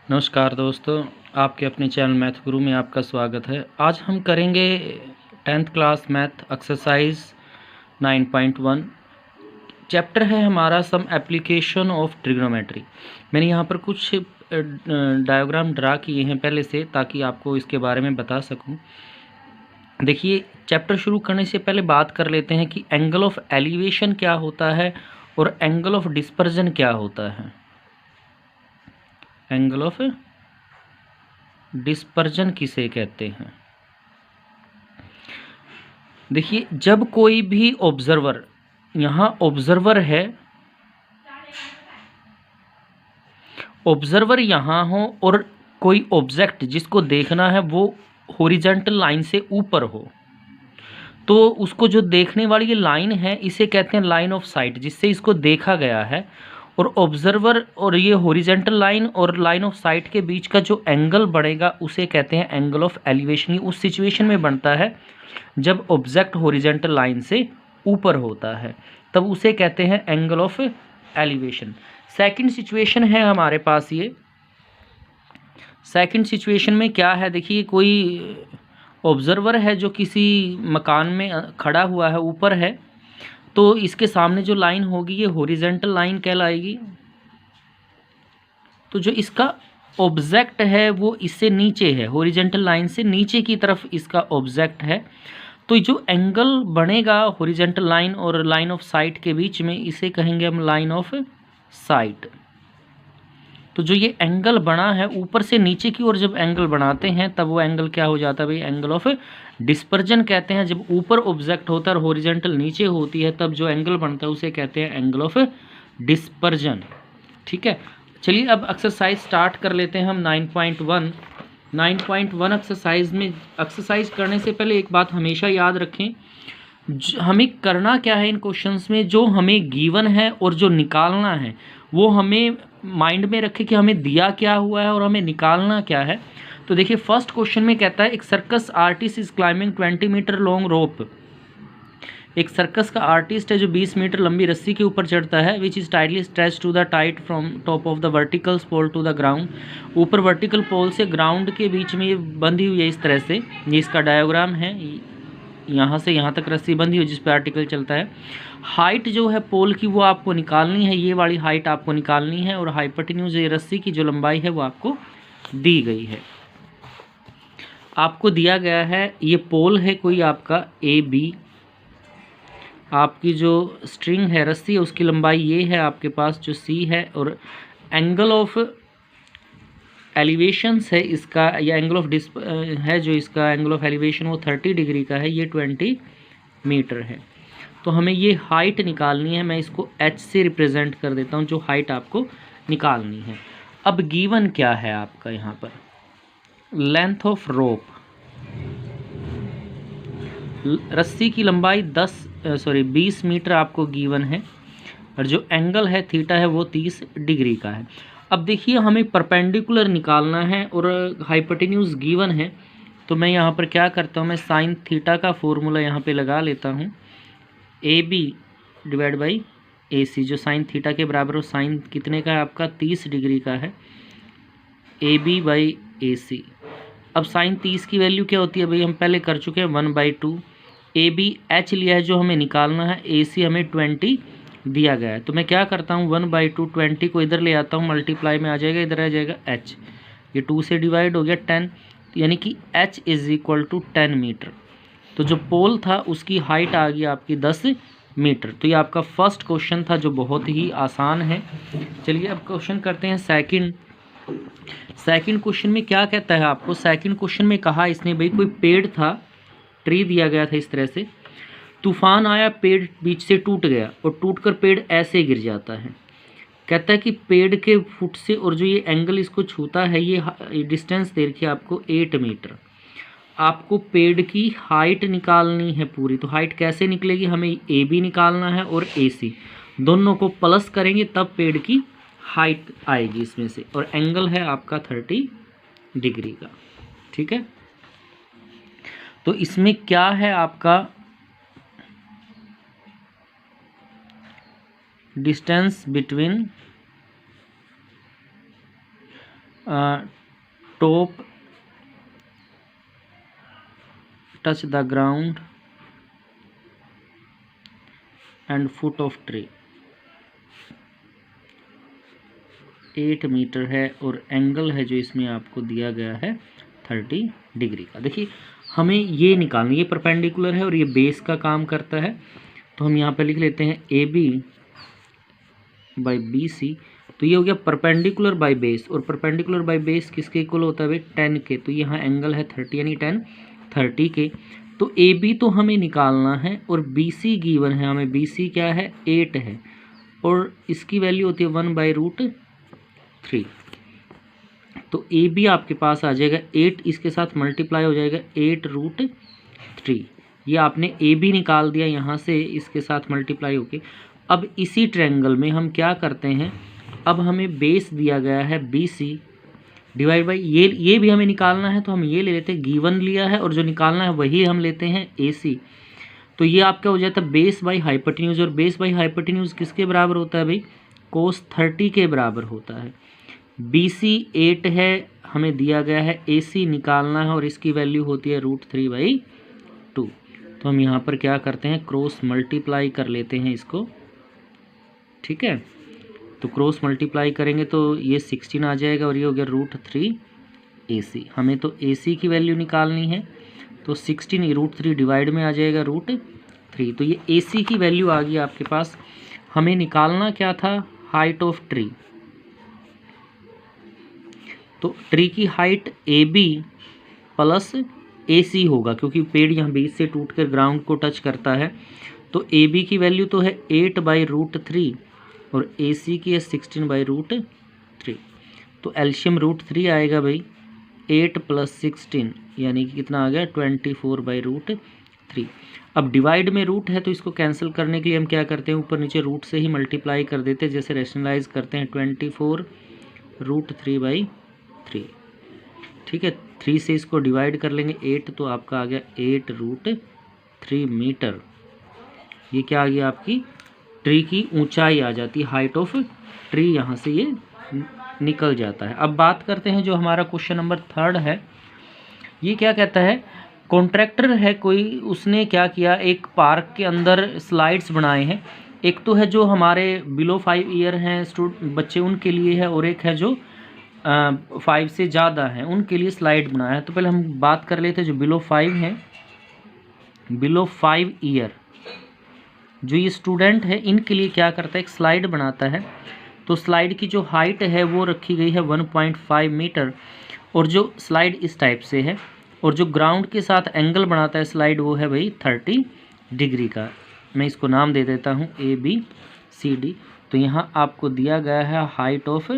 नमस्कार दोस्तों, आपके अपने चैनल मैथ गुरु में आपका स्वागत है। आज हम करेंगे 10th class math exercise 9.1। Chapter है हमारा सम एप्लीकेशन ऑफ ट्रिग्नोमेट्री। मैंने यहाँ पर कुछ डायग्राम ड्रा किए हैं पहले से, ताकि आपको इसके बारे में बता सकूँ। देखिए, चैप्टर शुरू करने से पहले बात कर लेते हैं कि एंगल ऑफ एलिवेशन क्या होता है और एंगल ऑफ डिस्पर्जन क्या होता है। एंगल ऑफ डिस्पर्जन किसे कहते हैं? देखिए, जब कोई भी ऑब्जर्वर, यहाँ ऑब्जर्वर है, ऑब्जर्वर यहाँ हो और कोई ऑब्जेक्ट जिसको देखना है वो हॉरिजॉन्टल लाइन से ऊपर हो, तो उसको जो देखने वाली ये लाइन है इसे कहते हैं लाइन ऑफ साइट, जिससे इसको देखा गया है। और ऑब्जर्वर और ये हॉरिजॉन्टल लाइन और लाइन ऑफ साइट के बीच का जो एंगल बढ़ेगा उसे कहते हैं एंगल ऑफ एलिवेशन। ये उस सिचुएशन में बनता है जब ऑब्जेक्ट हॉरिजॉन्टल लाइन से ऊपर होता है, तब उसे कहते हैं angle of elevation. Second situation है हमारे पास ये। सेकंड सिचुएशन में क्या है, देखिए, कोई ऑब्जर्वर है जो किसी मकान में खड़ा हुआ है, ऊपर है, तो इसके सामने जो लाइन होगी ये हॉरिजॉन्टल लाइन कहलाएगी। तो जो इसका ऑब्जेक्ट है वो इससे नीचे है, हॉरिजॉन्टल लाइन से नीचे की तरफ इसका ऑब्जेक्ट है। तो जो एंगल बनेगा हॉरिजॉन्टल लाइन और लाइन ऑफ साइट के बीच में, इसे कहेंगे हम लाइन ऑफ साइट। तो जो ये एंगल बना है ऊपर से नीचे की ओर, जब एंगल बनाते हैं तब वो एंगल क्या हो जाता है भाई? एंगल ऑफ डिस्पर्जन कहते हैं। जब ऊपर ऑब्जेक्ट होता है और हॉरिजॉन्टल नीचे होती है, तब जो एंगल बनता है उसे कहते हैं एंगल ऑफ डिस्पर्जन। ठीक है, चलिए अब एक्सरसाइज स्टार्ट कर लेते हैं हम 9.1। 9.1 एक्सरसाइज में, एक्सरसाइज करने से पहले एक बात हमेशा याद रखें, हमें करना क्या है इन क्वेश्चंस में, जो हमें गिवन है और जो निकालना है वो हमें माइंड में रखें कि हमें दिया क्या हुआ है और हमें निकालना क्या है। तो देखिए, फर्स्ट क्वेश्चन में कहता है एक circus artist is climbing 20 metre long rope. एक सर्कस का आर्टिस्ट है जो 20 मीटर लंबी रस्सी के ऊपर चढ़ता है, which is tightly stretched to the tight from top of the vertical pole to the ground. ऊपर वर्टिकल पोल से ग्राउंड के बीच में ये बंधी हुई है इस तरह से। ये इसका डायग्राम है, यहाँ से यहाँ तक रस्सी बंधी हुई जिस पर आर्टिकल चलता है। हाइट जो है पोल की वो आपको निकालनी है, ये वाली हाइट आपको निकालनी है। और हाइपोटेन्यूज, ये रस्सी की जो लंबाई है वो आपको दी गई है। आपको दिया गया है ये पोल है कोई आपका ए बी, आपकी जो स्ट्रिंग है, रस्सी है, उसकी लंबाई ये है आपके पास जो सी है। और एंगल ऑफ एलिवेशंस है इसका, या एंगल ऑफ है जो इसका एंगल ऑफ एलिवेशन वो 30 डिग्री का है, ये 20 मीटर है। तो हमें ये हाइट निकालनी है, मैं इसको h से रिप्रेजेंट कर देता हूँ, जो हाइट आपको निकालनी है। अब गिवन क्या है आपका यहाँ पर? लेंथ ऑफ रोप, रस्सी की लंबाई 20 मीटर आपको गिवन है, और जो एंगल है थीटा है वो 30 डिग्री का है। अब देखिए, हमें परपेंडिकुलर निकालना है और हाइपोटेन्यूज गिवन है, तो मैं यहाँ पर क्या करता हूँ, मैं साइन थीटा का फॉर्मूला यहाँ पे लगा लेता हूँ, ए बी डिवाइड बाई ए सी, जो साइन थीटा के बराबर हो। साइन कितने का है आपका? 30 डिग्री का है, ए बी बाई ए सी। अब साइन 30 की वैल्यू क्या होती है भाई? हम पहले कर चुके हैं 1/2। ए बी एच लिया है जो हमें निकालना है, ए सी हमें 20 दिया गया है। तो मैं क्या करता हूँ, 1/2, 20 को इधर ले आता हूँ, मल्टीप्लाई में आ जाएगा, इधर आ जाएगा h, ये 2 से डिवाइड हो गया 10, यानी कि h is equal to 10 metre. तो जो पोल था उसकी हाइट आ गई आपकी 10 मीटर। तो ये आपका फर्स्ट क्वेश्चन था जो बहुत ही आसान है। चलिए अब क्वेश्चन करते हैं सेकंड। सेकंड क्वेश्चन में क्या कहता है आपको? सेकंड क्वेश्चन में कहा इसने भाई, कोई पेड़ था, ट्री दिया गया था इस तरह से, तूफान आया, पेड़ बीच से टूट गया और टूटकर पेड़ ऐसे गिर जाता है। कहता है कि पेड़ के फुट से और जो ये एंगल इसको छूता है, ये डिस्टेंस दे रखी है आपको 8 मीटर। आपको पेड़ की हाइट निकालनी है पूरी। तो हाइट कैसे निकलेगी? हमें ए बी निकालना है और ए सी, दोनों को प्लस करेंगे तब पेड़ की हाइट आएगी इसमें से। और एंगल है आपका 30 डिग्री का। ठीक है, तो इसमें क्या है आपका distance between top touch the ground and foot of tree 8 metre है और एंगल है जो इसमें आपको दिया गया है 30 डिग्री का। देखिए हमें ये निकालना, ये परपेंडिकुलर है और ये बेस का काम करता है, तो हम यहाँ पे लिख लेते हैं AB बाई BC। तो ये हो गया परपेंडिकुलर बाई बेस, और परपेंडिकुलर बाई बेस किसके इक्वल होता है भाई 10 के। तो यहाँ एंगल है 30 यानी 10 30 के। तो AB तो हमें निकालना है और BC गिवन है हमें, BC क्या है 8 है और इसकी वैल्यू होती है 1/√3। तो AB आपके पास आ जाएगा 8, इसके साथ मल्टीप्लाई हो जाएगा 8√3। ये आपने AB निकाल दिया यहाँ से, इसके साथ मल्टीप्लाई होके। अब इसी ट्रायंगल में हम क्या करते हैं, अब हमें बेस दिया गया है BC डिवाइड बाई ये भी हमें निकालना है, तो हम ये ले लेते हैं, गिवन लिया है और जो निकालना है वही हम लेते हैं AC। तो ये आपका हो जाता है बेस बाई हाइपोटेन्यूज, और बेस बाई हाइपोटेन्यूज किसके बराबर होता है भाई cos 30 के बराबर होता है। BC 8 है हमें दिया गया है, AC निकालना है और इसकी वैल्यू होती है √3/2। तो हम यहाँ पर क्या करते हैं, क्रॉस मल्टीप्लाई कर लेते हैं इसको, ठीक है। तो क्रॉस मल्टीप्लाई करेंगे तो ये 16 आ जाएगा और ये हो गया √3 AC। हमें तो AC की वैल्यू निकालनी है, तो 16 √3 डिवाइड में आ जाएगा √3। तो ये AC की वैल्यू आ गई आपके पास। हमें निकालना क्या था, हाइट ऑफ ट्री। तो ट्री की हाइट AB प्लस AC होगा, क्योंकि पेड़ यहाँ बीच से टूट कर ग्राउंड को टच करता है। तो AB की वैल्यू तो है 8/√3 और AC की है 16/√3। तो एलशियम √3 आएगा भाई, 8 + 16 यानी कि कितना आ गया 24/√3। अब डिवाइड में रूट है तो इसको कैंसिल करने के लिए हम क्या करते हैं, ऊपर नीचे रूट से ही मल्टीप्लाई कर देते हैं, जैसे रैशनलाइज करते हैं 24√3/3। ठीक है, 3 से इसको डिवाइड कर लेंगे 8, तो आपका आ गया 8√3 मीटर। ये क्या आ गया, आपकी ट्री की ऊंचाई आ जाती है, हाइट ऑफ ट्री यहाँ से ये निकल जाता है। अब बात करते हैं जो हमारा क्वेश्चन नंबर 3 है। ये क्या कहता है, कॉन्ट्रैक्टर है कोई, उसने क्या किया, एक पार्क के अंदर स्लाइड्स बनाए हैं। एक तो है जो हमारे बिलो 5 ईयर हैं बच्चे, उनके लिए है, और एक है जो 5 से ज़्यादा हैं उनके लिए स्लाइड बनाया है। तो पहले हम बात कर लेते हैं जो बिलो 5 हैं, बिलो 5 ईयर जो ये स्टूडेंट है, इनके लिए क्या करता है, एक स्लाइड बनाता है। तो स्लाइड की जो हाइट है वो रखी गई है 1.5 मीटर, और जो स्लाइड इस टाइप से है, और जो ग्राउंड के साथ एंगल बनाता है स्लाइड वो है भाई 30 डिग्री का। मैं इसको नाम दे देता हूँ ABCD। तो यहाँ आपको दिया गया है हाइट ऑफ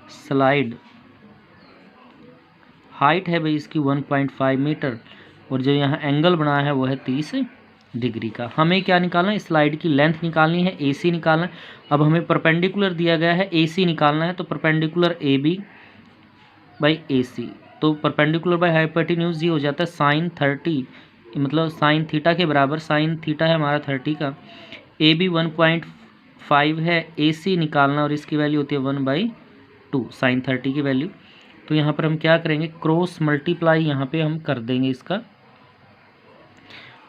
स्लाइड, हाइट है भाई इसकी 1.5 मीटर, और जो यहाँ एंगल बनाया है वो है 30 डिग्री का। हमें क्या निकालना है, स्लाइड की लेंथ निकालनी है, AC निकालना है। अब हमें परपेंडिकुलर दिया गया है, AC निकालना है, तो परपेंडिकुलर AB/AC। तो परपेंडिकुलर बाय हाइपोटेन्यूज ये हो जाता है sin 30, मतलब sin थीटा के बराबर, sin थीटा है हमारा 30 का, AB 1.5 है, AC निकालना और इसकी वैल्यू होती है 1/2 sin 30 की वैल्यू। तो यहाँ पर हम क्या करेंगे, क्रॉस मल्टीप्लाई यहाँ पे हम कर देंगे, इसका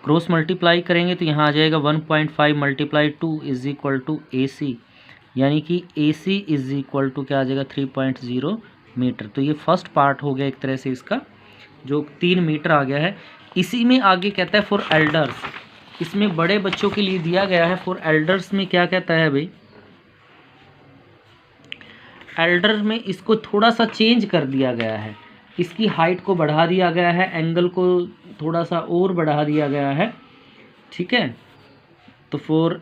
क्रॉस मल्टीप्लाई करेंगे तो यहाँ आ जाएगा 1.5 × 2 = AC, यानी कि AC = क्या आ जाएगा 3.0 मीटर। तो ये फर्स्ट पार्ट हो गया एक तरह से इसका, जो 3 मीटर आ गया है। इसी में आगे कहता है फॉर एल्डर्स, इसमें बड़े बच्चों के लिए दिया गया है। फॉर एल्डर्स में क्या कहता है भाई, एल्डर में इसको थोड़ा सा चेंज कर दिया गया है, इसकी हाइट को बढ़ा दिया गया है, एंगल को थोड़ा सा और बढ़ा दिया गया है, ठीक है। तो फॉर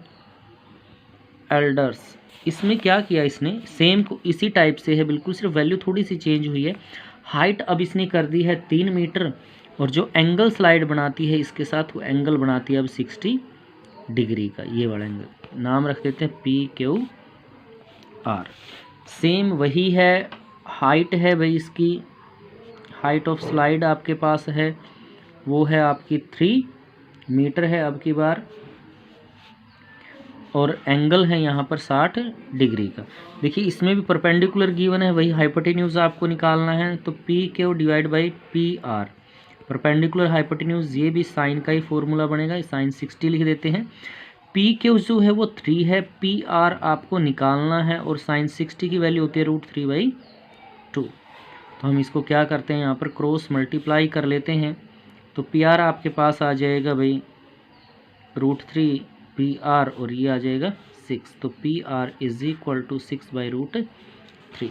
एल्डर्स इसमें क्या किया इसने, सेम को इसी टाइप से है बिल्कुल, सिर्फ वैल्यू थोड़ी सी चेंज हुई है। हाइट अब इसने कर दी है 3 मीटर, और जो एंगल स्लाइड बनाती है इसके साथ वो एंगल बनाती है अब 60 डिग्री का, ये वाला एंगल, नाम रख देते हैं PQR। सेम वही है, हाइट है भाई इसकी, हाइट ऑफ स्लाइड आपके पास है वो है आपकी 3 मीटर है अब की बार, और एंगल है यहाँ पर 60 डिग्री का। देखिए इसमें भी परपेंडिकुलर गिवन है, वही हाइपोटेन्यूज आपको निकालना है। तो P Q divide by P R, perpendicular hypotenuse, ये भी साइन का ही फॉर्मूला बनेगा, साइन 60 लिख देते हैं। पी क्यू जो है वो 3 है, पी आर आपको निकालना है और साइन 60 की वैल्यू होती है √3/2। तो हम इसको क्या करते हैं, यहाँ पर क्रॉस मल्टीप्लाई कर लेते हैं। तो पी आर आपके पास आ जाएगा भाई √3 पी आर और ये आ जाएगा 6। तो P R is equal to 6/√3।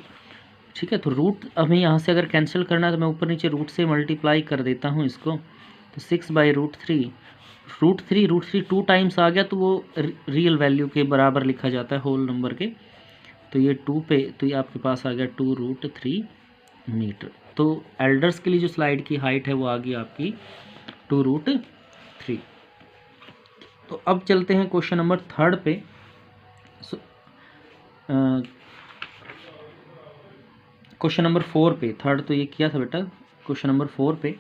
ठीक है, तो रूट हमें यहाँ से अगर कैंसिल करना है तो मैं ऊपर नीचे रूट से मल्टीप्लाई कर देता हूँ इसको। तो 6/√3, √3 2 टाइम्स आ गया तो वो रियल वैल्यू के बराबर लिखा जाता है, होल नंबर के। तो ये 2 पे, तो ये आपके पास आ गया 2√3 मीटर। तो एल्डर्स के लिए जो स्लाइड की हाइट है वो आ गई आपकी 2√3। तो अब चलते हैं क्वेश्चन नंबर 3 पे। क्वेश्चन नंबर 4 पे, 3 तो ये किया था बेटा। क्वेश्चन नंबर 4 पे,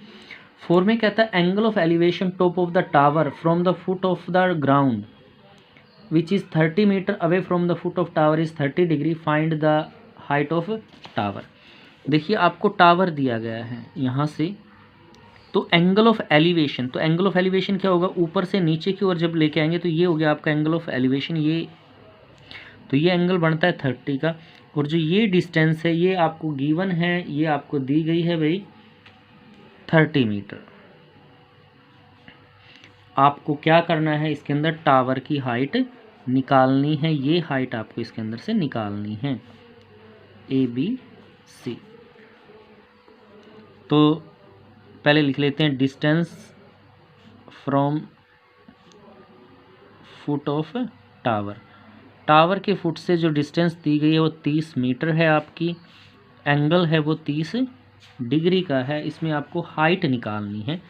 4 में कहता है angle of elevation top of the tower from the foot of the ground which is 30 metre away from the foot of tower is 30 degree, find the height of tower. देखिए आपको tower दिया गया है यहाँ से, तो एंगल ऑफ एलिवेशन, तो angle of elevation क्या होगा, ऊपर से नीचे की ओर जब लेके आएंगे तो ये हो गया आपका एंगल ऑफ एलिवेशन, ये तो ये एंगल बनता है 30 का। और जो ये डिस्टेंस है ये आपको गिवन है, ये आपको दी गई है भाई 30 मीटर। आपको क्या करना है, इसके अंदर टावर की हाइट निकालनी है, ये हाइट आपको इसके अंदर से निकालनी है, ABC। तो पहले लिख लेते हैं distance from foot of tower, tower के फुट से जो डिस्टेंस दी गई है वो 30 मीटर है आपकी, एंगल है वो 30 डिग्री का है। इसमें आपको हाइट निकालनी है।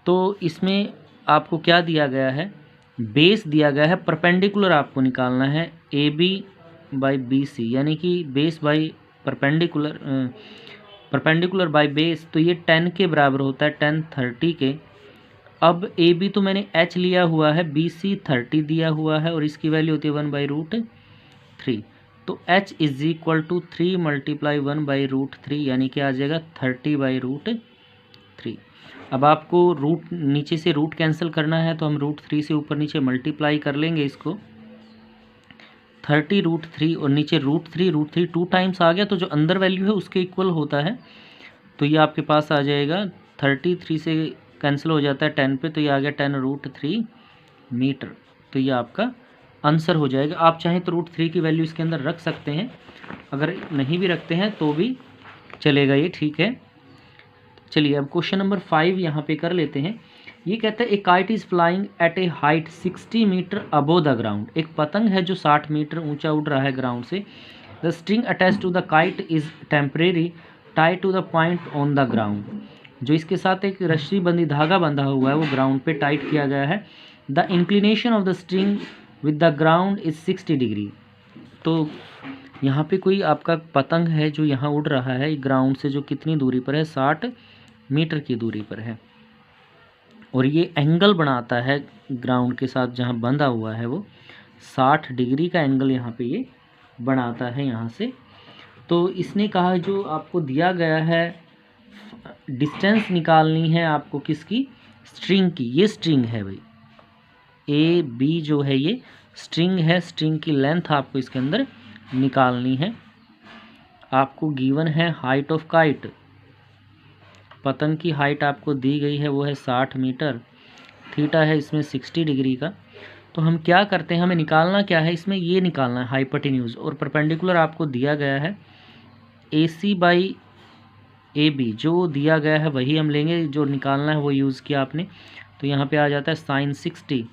तो इसमें आपको क्या दिया गया है, बेस दिया गया है, परपेंडिकुलर आपको निकालना है AB/BC, यानी कि base by perpendicular, perpendicular by base, तो ये 10 के बराबर होता है, 10 30 के। अब AB तो मैंने H लिया हुआ है, BC 30 दिया हुआ है और इसकी वैल्यू होती है 1/√3। तो H इज इक्वल टू 3 × 1/√3, यानी कि आ जाएगा 30/√3। अब आपको रूट नीचे से रूट कैंसिल करना है तो हम √3 से ऊपर नीचे मल्टीप्लाई कर लेंगे इसको, 30√3 और नीचे √3 2 टाइम्स आ गया तो जो अंदर वैल्यू है उसके इक्वल होता है। तो ये आपके पास आ जाएगा 33 से कैंसिल हो जाता है 10 पे, तो ये आ गया 10√3 मीटर। तो ये आपका आंसर हो जाएगा। आप चाहें तो √3 की वैल्यू इसके अंदर रख सकते हैं, अगर नहीं भी रखते हैं तो भी चलेगा, ये ठीक है। चलिए अब क्वेश्चन नंबर 5 यहाँ पे कर लेते हैं। ये कहता है a kite is flying at a height 60 metre above the ground, एक पतंग है जो 60 मीटर ऊंचा उड़ रहा है ग्राउंड से। The string attach to the kite is temporary tie to the point on the ground, जो इसके साथ एक रस्सी बंधी धागा बंधा हुआ है वो ग्राउंड पे टाइट किया गया है। The inclination of the string with the ground is 60 degree. तो यहाँ पे कोई आपका पतंग है जो यहाँ उड़ रहा है ग्राउंड से, जो कितनी दूरी पर है, 60 मीटर की दूरी पर है, और ये एंगल बनाता है ग्राउंड के साथ जहाँ बंधा हुआ है वो 60 डिग्री का एंगल यहाँ पे ये बनाता है यहाँ से। तो इसने कहा जो आपको दिया गया है डिस्टेंस निकालनी है आपको किसकी, स्ट्रिंग की। ये स्ट्रिंग है भाई, AB जो है ये स्ट्रिंग है, स्ट्रिंग की लेंथ आपको इसके अंदर निकालनी है। आपको गिवन है हाइट ऑफ काइट, पतंग की हाइट आपको दी गई है वो है 60 मीटर, थीटा है इसमें 60 डिग्री का। तो हम क्या करते हैं, हमें निकालना क्या है इसमें, ये निकालना है हाइपोटेन्यूज, और परपेंडिकुलर आपको दिया गया है AC/AB, जो दिया गया है वही हम लेंगे, जो निकालना है वो यूज़ किया आपने। तो यहाँ पे आ जाता है साइन 60।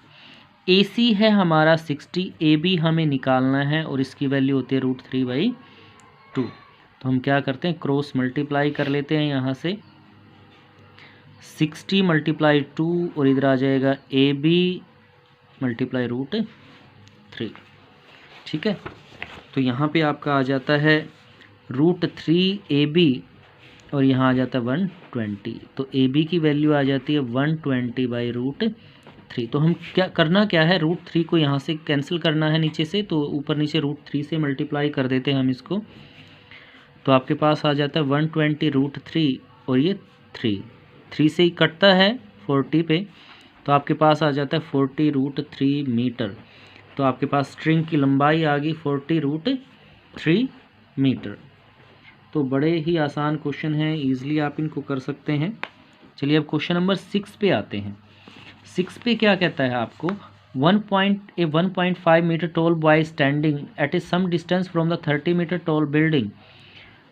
AC है हमारा 60, AB हमें निकालना है और इसकी वैल्यू होती है √3/2। तो हम क्या करते हैं, क्रॉस मल्टीप्लाई कर लेते हैं यहाँ से, 60 × 2 और इधर आ जाएगा AB × √3। ठीक है, तो यहाँ पे आपका आ जाता है √3AB और यहाँ आ जाता है 120। तो AB की वैल्यू आ जाती है 120/√3। 3। तो हम क्या है, √3 को यहाँ से कैंसिल करना है नीचे से, तो ऊपर नीचे √3 से मल्टीप्लाई कर देते हैं हम इसको। तो आपके पास आ जाता है 120 √3 और ये 3 से ही कटता है 40 पे, तो आपके पास आ जाता है 40 √3 मीटर। तो आपके पास स्ट्रिंग की लंबाई आ गई 40 √3 मीटर। तो बड़े ही आसान क्वेश्चन हैं, ईजिली आप इनको कर सकते हैं। चलिए अब क्वेश्चन नंबर 6 पे आते हैं। 6 पे क्या कहता है आपको, 1.5 metre tall boy standing at a some distance from the 30 metre tall building.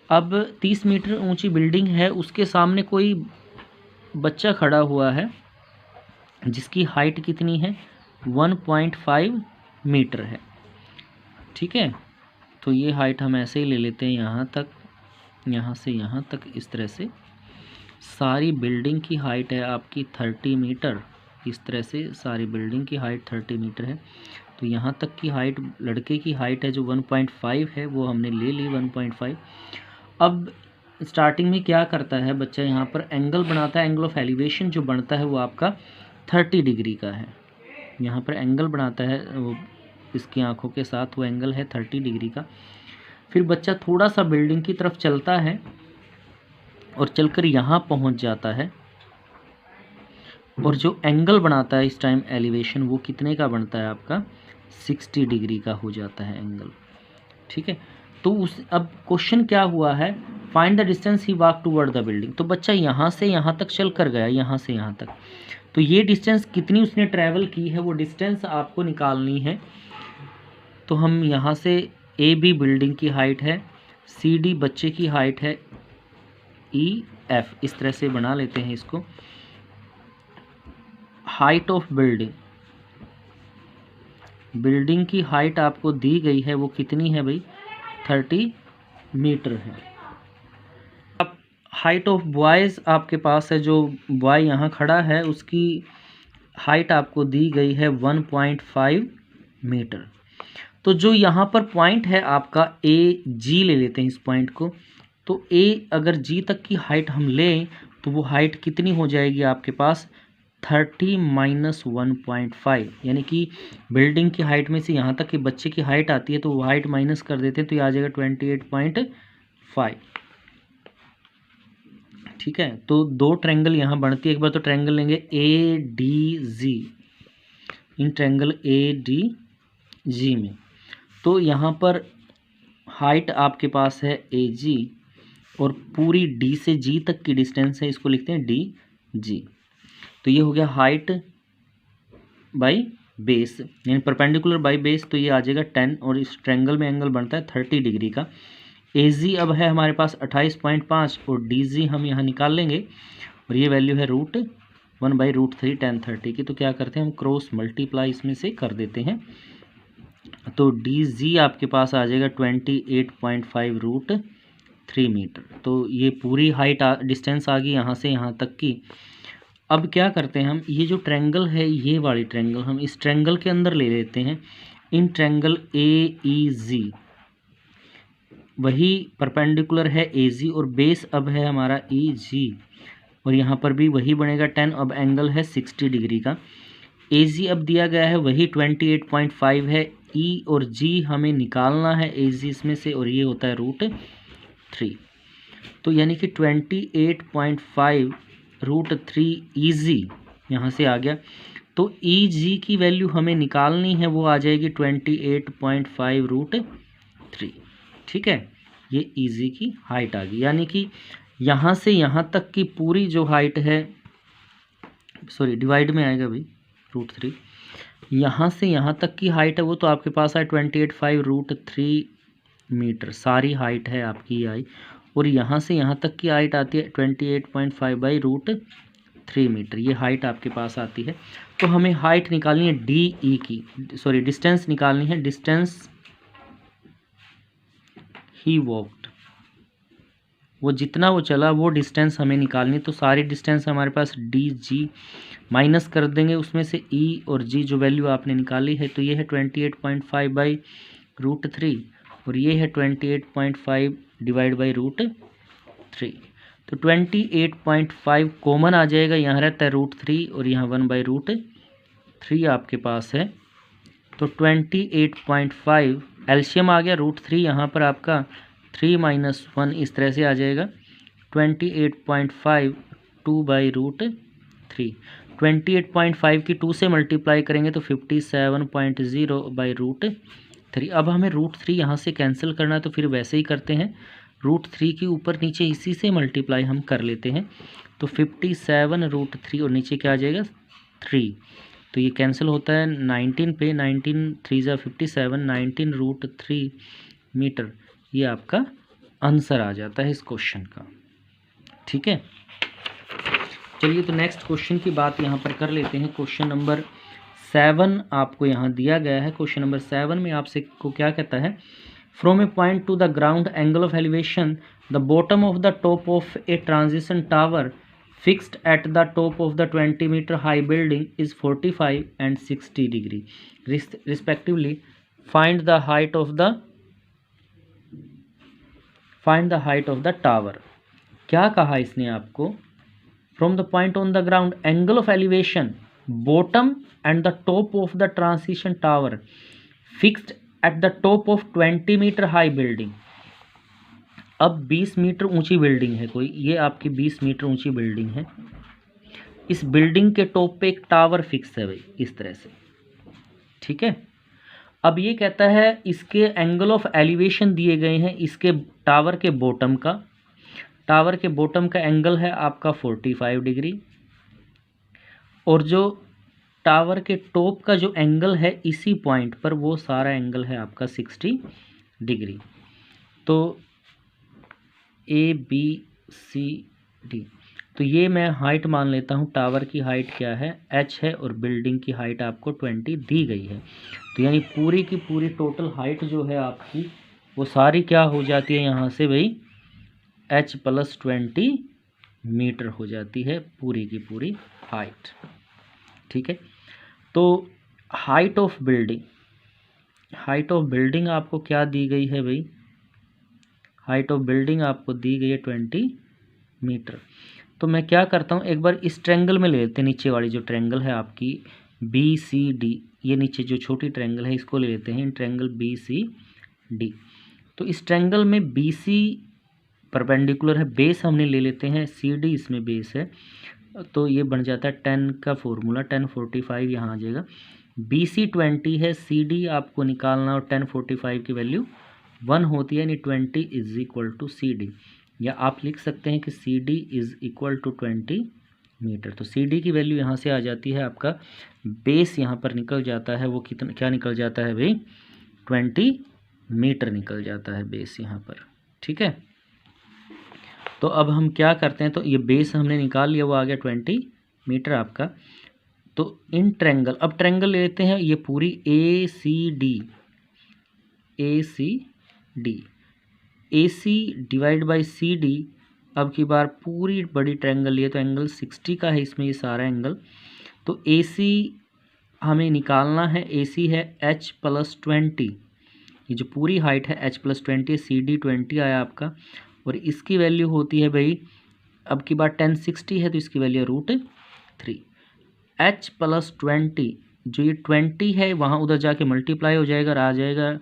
अब 30 मीटर ऊंची बिल्डिंग है, उसके सामने कोई बच्चा खड़ा हुआ है जिसकी हाइट कितनी है, 1.5 मीटर है। ठीक है, तो ये हाइट हम ऐसे ही ले लेते हैं यहाँ तक, यहाँ से यहाँ तक, इस तरह से। सारी बिल्डिंग की हाइट है आपकी 30 मीटर, इस तरह से सारी बिल्डिंग की हाइट 30 मीटर है। तो यहाँ तक की हाइट, लड़के की हाइट है जो 1.5 है, वो हमने ले ली 1.5। अब स्टार्टिंग में क्या करता है बच्चा, यहाँ पर एंगल बनाता है। एंगल ऑफ एलिवेशन जो बनता है वो आपका 30 डिग्री का है। यहाँ पर एंगल बनाता है वो इसकी आंखों के साथ, वो एंगल है 30 डिग्री का। फिर बच्चा थोड़ा सा बिल्डिंग की तरफ चलता है और चलकर यहाँ पहुँच जाता है, और जो एंगल बनाता है इस टाइम एलिवेशन, वो कितने का बनता है आपका, 60 डिग्री का हो जाता है एंगल। ठीक है, तो अब क्वेश्चन क्या हुआ है, find the distance he walk toward the building. तो बच्चा यहाँ से यहाँ तक चल कर गया, यहाँ से यहाँ तक, तो ये डिस्टेंस कितनी उसने ट्रैवल की है, वो डिस्टेंस आपको निकालनी है। तो हम यहाँ से AB बिल्डिंग की हाइट है, CD बच्चे की हाइट है, EF इस तरह से बना लेते हैं इसको। हाइट ऑफ बिल्डिंग, बिल्डिंग की हाइट आपको दी गई है, वो कितनी है भाई, 30 मीटर है। अब हाइट ऑफ बॉयज़ आपके पास है, जो बॉय यहाँ खड़ा है उसकी हाइट आपको दी गई है 1.5 मीटर। तो जो यहाँ पर पॉइंट है आपका AG ले लेते हैं इस पॉइंट को। तो A अगर G तक की हाइट हम लें तो वो हाइट कितनी हो जाएगी आपके पास, 30 माइनस 1.5, यानी कि बिल्डिंग की हाइट में से यहाँ तक के बच्चे की हाइट आती है, तो वो हाइट माइनस कर देते हैं, तो ये आ जाएगा 28.5। ठीक है, तो दो ट्रायंगल यहाँ बनती है। एक बार तो ट्रायंगल लेंगे ADG, इन ट्रायंगल ADG में, तो यहाँ पर हाइट आपके पास है AG और पूरी D से G तक की डिस्टेंस है, इसको लिखते हैं DG। तो ये हो गया हाइट बाय बेस, यानी परपेंडिकुलर बाय बेस, तो ये आ जाएगा 10, और इस ट्रायंगल में एंगल बनता है 30 डिग्री का। AG अब है हमारे पास 28.5 और DG हम यहाँ निकाल लेंगे, और ये वैल्यू है √1/√3 tan 30 की। तो क्या करते हैं हम, क्रॉस मल्टीप्लाई इसमें से कर देते हैं, तो DG आपके पास आ जाएगा 28.5 √3 मीटर। तो ये पूरी हाइट डिस्टेंस आ गई यहाँ से यहाँ तक की। अब क्या करते हैं हम, ये जो ट्रायंगल है, ये वाली ट्रायंगल हम इस ट्रायंगल के अंदर ले लेते हैं। इन ट्रायंगल AEG, वही परपेंडिकुलर है AG और बेस अब है हमारा EG, और यहाँ पर भी वही बनेगा 10। अब एंगल है 60 डिग्री का। AG अब दिया गया है वही 28.5 है, E और G हमें निकालना है AG इसमें से, और ये होता है √3। तो यानी कि 28.5 √3 EG यहाँ से आ गया। तो EG की वैल्यू हमें निकालनी है, वो आ जाएगी 28.5 √3। ठीक है, ये EG की हाइट आ गई, यानी कि यहाँ से यहाँ तक की पूरी जो हाइट है, सॉरी डिवाइड में आएगा भाई √3, यहाँ से यहाँ तक की हाइट है वो तो आपके पास है 28.5 √3 मीटर, सारी हाइट है आपकी आई। और यहाँ से यहाँ तक की हाइट आती है 28.5/√3 मीटर, ये हाइट आपके पास आती है। तो हमें हाइट निकालनी है DE की, सॉरी डिस्टेंस निकालनी है, डिस्टेंस ही वॉक्ड, वो जितना वो चला वो डिस्टेंस हमें निकालनी। तो सारी डिस्टेंस हमारे पास DG माइनस कर देंगे उसमें से E और G जो वैल्यू आपने निकाली है, तो ये है 28.5/√3 और ये है 28.5 डिवाइड बाई √3। तो 28.5 कॉमन आ जाएगा, यहाँ रहता है √3 और यहाँ 1/√3। 3 आपके पास है, तो 28.5 एलसीएम आ गया √3, यहाँ पर आपका 3 - 1 इस तरह से आ जाएगा। 28.5 2/√3, 28.5 की 2 से मल्टीप्लाई करेंगे तो 57.0/√3। अब हमें √3 यहाँ से कैंसिल करना है, तो फिर वैसे ही करते हैं, √3 के ऊपर नीचे इसी से मल्टीप्लाई हम कर लेते हैं, तो 57√3 और नीचे क्या आ जाएगा 3, तो ये कैंसिल होता है 19 पे, 19 3 ज़ा 57, 19√3 मीटर, ये आपका आंसर आ जाता है इस क्वेश्चन का। ठीक है, चलिए तो नेक्स्ट क्वेश्चन की बात यहाँ पर कर लेते हैं। क्वेश्चन नंबर 7 आपको यहाँ दिया गया है। क्वेश्चन नंबर 7 में आपसे को क्या कहता है, from A point two the ground angle of elevation the bottom of the top of a transition tower fixed at the top of the 20 meter high building is 45 and 60 degree respectively. Find the height of the tower. क्या कहा इसने आपको, from the point on the ground angle of elevation bottom and the top of the transition tower fixed at the top of 20 meter high building. अब 20 metre ऊंची building है कोई, ये आपकी 20 मीटर ऊंची बिल्डिंग है, इस बिल्डिंग के टॉप पे एक टावर फिक्स है भाई इस तरह से। ठीक है, अब ये कहता है इसके एंगल ऑफ एलिवेशन दिए गए हैं, इसके टावर के बॉटम का एंगल है आपका 45 डिग्री, और जो टावर के टॉप का जो एंगल है इसी पॉइंट पर वो सारा एंगल है आपका 60 डिग्री। तो ABCD, तो ये मैं हाइट मान लेता हूँ, टावर की हाइट क्या है h है और बिल्डिंग की हाइट आपको 20 दी गई है, तो यानी पूरी की पूरी टोटल हाइट जो है आपकी वो सारी क्या हो जाती है यहाँ से भाई h + 20 मीटर हो जाती है पूरी की पूरी हाइट। ठीक है, तो हाइट ऑफ बिल्डिंग आपको क्या दी गई है भाई, हाइट ऑफ बिल्डिंग आपको दी गई है 20 मीटर। तो मैं क्या करता हूँ, एक बार इस ट्रायंगल में ले लेते हैं, नीचे वाली जो ट्रायंगल है आपकी BCD, ये नीचे जो छोटी ट्रायंगल है इसको ले लेते हैं, इन ट्रायंगल BCD। तो इस ट्रायंगल में BC परपेंडिकुलर है, बेस हमने ले लेते हैं, CD इसमें बेस है, तो ये बन जाता है 10 का फॉर्मूला, 1045 यहाँ आ जाएगा। BC 20 है, CD आपको निकालना और 1045 की वैल्यू 1 होती है, यानी 20 = CD, या आप लिख सकते हैं कि CD = 20 मीटर। तो CD की वैल्यू यहाँ से आ जाती है, आपका बेस यहाँ पर निकल जाता है, वो कितना क्या निकल जाता है भाई 20 मीटर निकल जाता है बेस यहाँ पर। ठीक है, तो अब हम क्या करते हैं, तो ये बेस हमने निकाल लिया, वो आ गया 20 मीटर आपका। तो इन ट्रायंगल, अब ट्रायंगल ले लेते हैं, ये पूरी ACD AC / CD, अब की बार पूरी बड़ी ट्रायंगल लिए तो एंगल 60 का है इसमें, ये सारा एंगल, तो AC हमें निकालना है, AC है h + 20, ये जो पूरी हाइट है h + 20, CD 20 आया आपका, और इसकी वैल्यू होती है भाई, अब की बार 1060 है तो इसकी वैल्यू है √3, h + 20, जो ये 20 है वहाँ उधर जाके मल्टीप्लाई हो जाएगा और आ जाएगा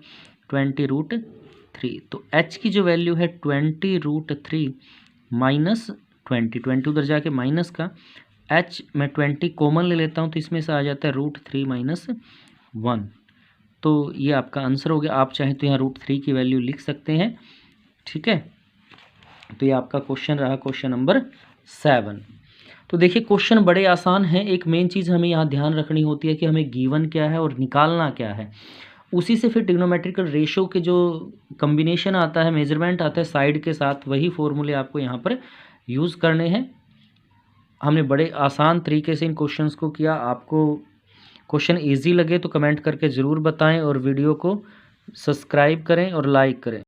20√3, तो h की जो वैल्यू है 20√3 - 20 उधर जाके माइनस का, h मैं 20 कॉमन ले लेता हूँ तो इसमें से आ जाता है √3 - 1, तो ये आपका आंसर हो गया। आप चाहें तो यहाँ √3 की वैल्यू लिख सकते हैं। ठीक है, तो ये आपका क्वेश्चन रहा, क्वेश्चन नंबर 7। तो देखिए क्वेश्चन बड़े आसान हैं, एक मेन चीज़ हमें यहाँ ध्यान रखनी होती है कि हमें गिवन क्या है और निकालना क्या है, उसी से फिर ट्रिग्नोमेट्रिकल रेशो के जो कम्बिनेशन आता है, मेजरमेंट आता है साइड के साथ, वही फॉर्मूले आपको यहाँ पर यूज़ करने हैं। हमने बड़े आसान तरीके से इन क्वेश्चंस को किया। आपको क्वेश्चन इजी लगे तो कमेंट करके ज़रूर बताएं और वीडियो को सब्सक्राइब करें और लाइक करें।